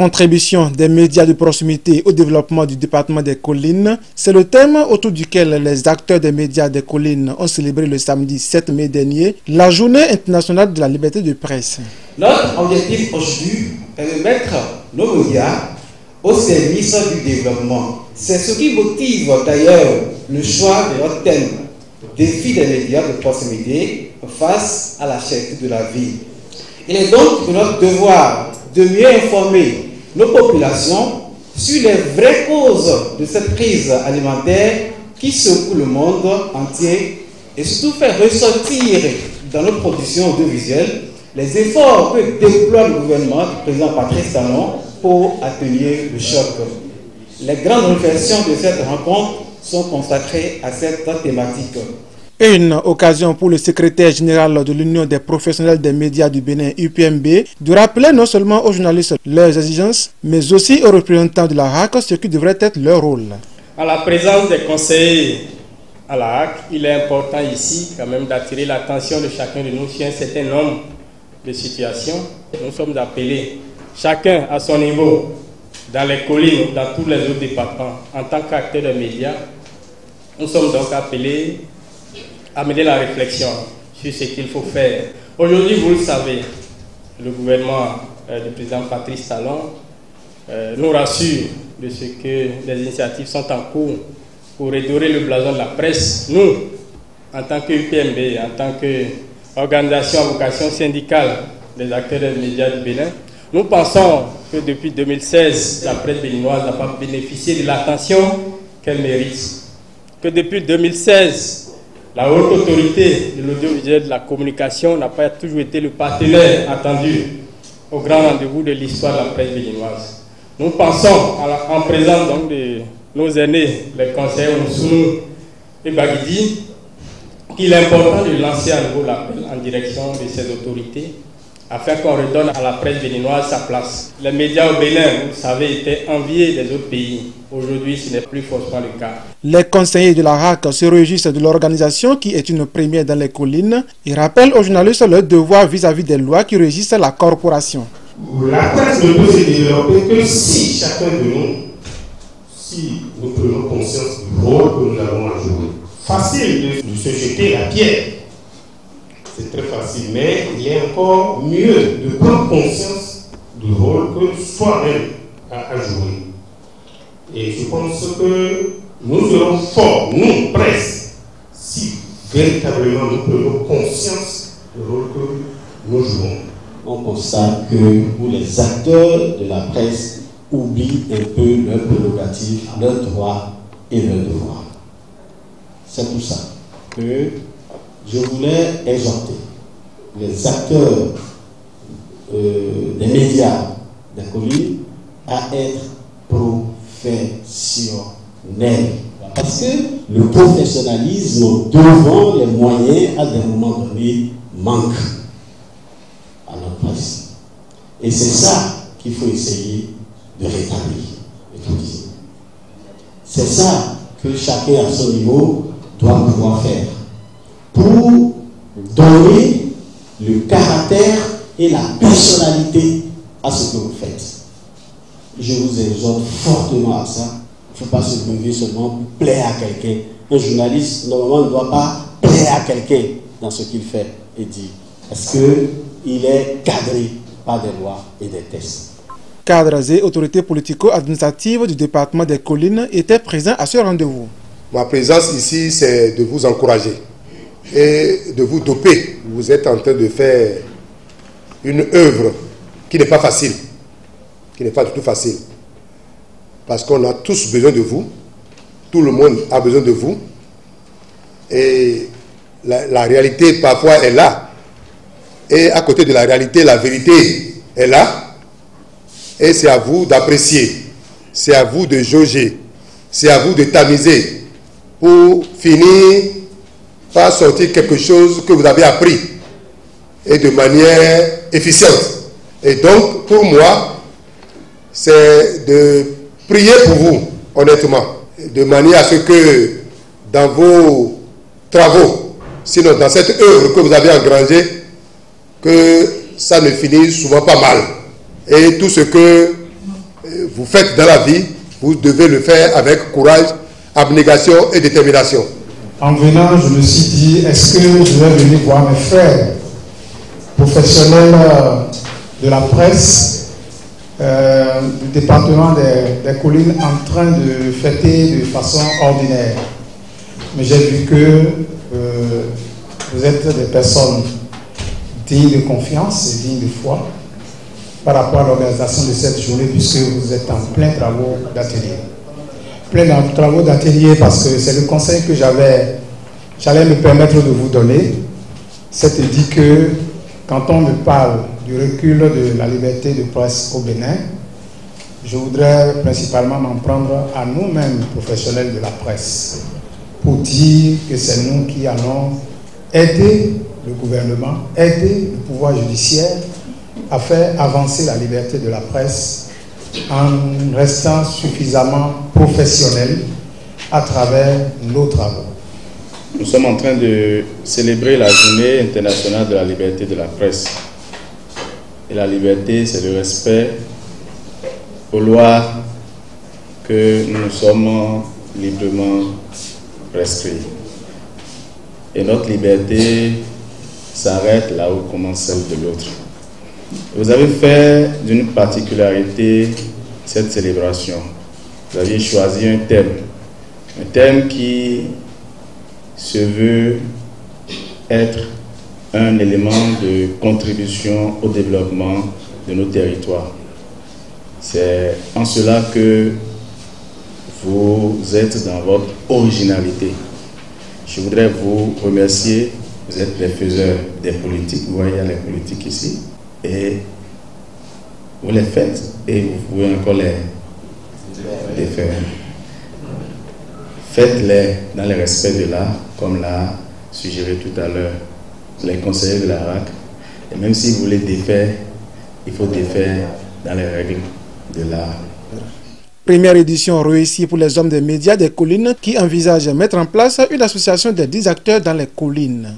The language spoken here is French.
Contribution des médias de proximité au développement du département des Collines, c'est le thème autour duquel les acteurs des médias des Collines ont célébré le samedi 7 mai dernier la Journée internationale de la liberté de presse. Notre objectif aujourd'hui est de mettre nos médias au service du développement. C'est ce qui motive d'ailleurs le choix de notre thème, défi des médias de proximité face à la cherté de la vie. Il est donc de notre devoir de mieux informer nos populations sur les vraies causes de cette crise alimentaire qui secoue le monde entier et surtout faire ressortir dans nos productions audiovisuelles les efforts que déploie le gouvernement du président Patrice Talon pour atténuer le choc. Les grandes réflexions de cette rencontre sont consacrées à cette thématique. Une occasion pour le secrétaire général de l'Union des professionnels des médias du Bénin, UPMB, de rappeler non seulement aux journalistes leurs exigences, mais aussi aux représentants de la HAC ce qui devrait être leur rôle. En la présence des conseillers à la HAC, il est important ici quand même d'attirer l'attention de chacun de nous sur un certain nombre de situations. Nous sommes appelés, chacun à son niveau, dans les collines, dans tous les autres départements, en tant qu'acteurs des médias, nous sommes donc appelés à mener la réflexion sur ce qu'il faut faire. Aujourd'hui, vous le savez, le gouvernement du président Patrice Talon nous rassure de ce que les initiatives sont en cours pour redorer le blason de la presse. Nous, en tant que UPMB, en tant qu'organisation à vocation syndicale des acteurs des médias du Bénin, nous pensons que depuis 2016, la presse béninoise n'a pas bénéficié de l'attention qu'elle mérite. Que depuis 2016, la haute autorité de l'audiovisuel de la communication n'a pas toujours été le partenaire attendu au grand rendez-vous de l'histoire de la presse béninoise. Nous pensons, en présence donc de nos aînés, les conseillers Moussounou et Baguidi, qu'il est important de lancer à nouveau l'appel en direction de ces autorités afin qu'on redonne à la presse béninoise sa place. Les médias au Bénin, vous le savez, étaient enviés des autres pays. Aujourd'hui, ce n'est plus forcément le cas. Les conseillers de la HAC se réjouissent de l'organisation qui est une première dans les collines et rappellent aux journalistes leur devoir vis-à-vis des lois qui régissent la corporation. La presse ne peut se développer que si chacun de nous, si nous prenons conscience du rôle que nous avons à jouer. Facile de se jeter la pierre. C'est très facile, mais il est encore mieux de prendre conscience du rôle que soi-même a à jouer. Et je pense que nous serons forts, nous, presse, si véritablement nous prenons conscience du rôle que nous jouons. On constate que pour les acteurs de la presse oublient un peu leurs prérogatives, leurs droits et leurs devoirs. C'est pour ça que je voulais exhorter les acteurs des médias des collines à être professionnels. Parce que le professionnalisme devant les moyens à des moments donnés manque à notre presse. Et c'est ça qu'il faut essayer de rétablir. C'est ça que chacun à son niveau doit pouvoir faire pour donner le caractère et la personnalité à ce que vous faites. Je vous exhorte fortement à ça. Il ne faut pas se lever seulement pour plaire à quelqu'un. Un journaliste, normalement, ne doit pas plaire à quelqu'un dans ce qu'il fait et dit. Parce qu'il est cadré par des lois et des tests. Cadres et autorités politico-administratives du département des Collines étaient présents à ce rendez-vous. Ma présence ici, c'est de vous encourager et de vous doper. Vous êtes en train de faire une œuvre qui n'est pas facile, qui n'est pas du tout facile. Parce qu'on a tous besoin de vous, tout le monde a besoin de vous. Et la réalité parfois est là. Et à côté de la réalité, la vérité est là. Et c'est à vous d'apprécier, c'est à vous de jauger, c'est à vous de tamiser pour finir par sortir quelque chose que vous avez appris et de manière efficiente. Et donc, pour moi, c'est de prier pour vous, honnêtement, de manière à ce que dans vos travaux, sinon dans cette œuvre que vous avez engrangée, que ça ne finisse souvent pas mal. Et tout ce que vous faites dans la vie, vous devez le faire avec courage, abnégation et détermination. En venant, je me suis dit, est-ce que je vais venir voir mes frères professionnels de la presse du département des collines en train de fêter de façon ordinaire. Mais j'ai vu que vous êtes des personnes dignes de confiance et dignes de foi par rapport à l'organisation de cette journée, puisque vous êtes en plein travaux d'atelier. Plein travaux d'atelier parce que c'est le conseil que j'allais me permettre de vous donner. C'était dit que quand on me parle du recul de la liberté de presse au Bénin, je voudrais principalement m'en prendre à nous-mêmes, professionnels de la presse, pour dire que c'est nous qui allons aider le gouvernement, aider le pouvoir judiciaire à faire avancer la liberté de la presse en restant suffisamment professionnels à travers nos travaux. Nous sommes en train de célébrer la journée internationale de la liberté de la presse. Et la liberté, c'est le respect aux lois que nous sommes librement prescrits. Et notre liberté s'arrête là où commence celle de l'autre. Vous avez fait d'une particularité cette célébration. Vous aviez choisi un thème qui se veut être un élément de contribution au développement de nos territoires. C'est en cela que vous êtes dans votre originalité. Je voudrais vous remercier. Vous êtes les faiseurs des politiques. Vous voyez, il y a les politiques ici. Et vous les faites et vous pouvez encore les faire. Faites-les dans le respect de l'art, comme l'a suggéré tout à l'heure les conseillers de la RAC. Et même si vous voulez défaire, il faut défaire dans les règles de l'art. Première édition réussie pour les hommes des médias des collines qui envisagent de mettre en place une association des 10 acteurs dans les collines.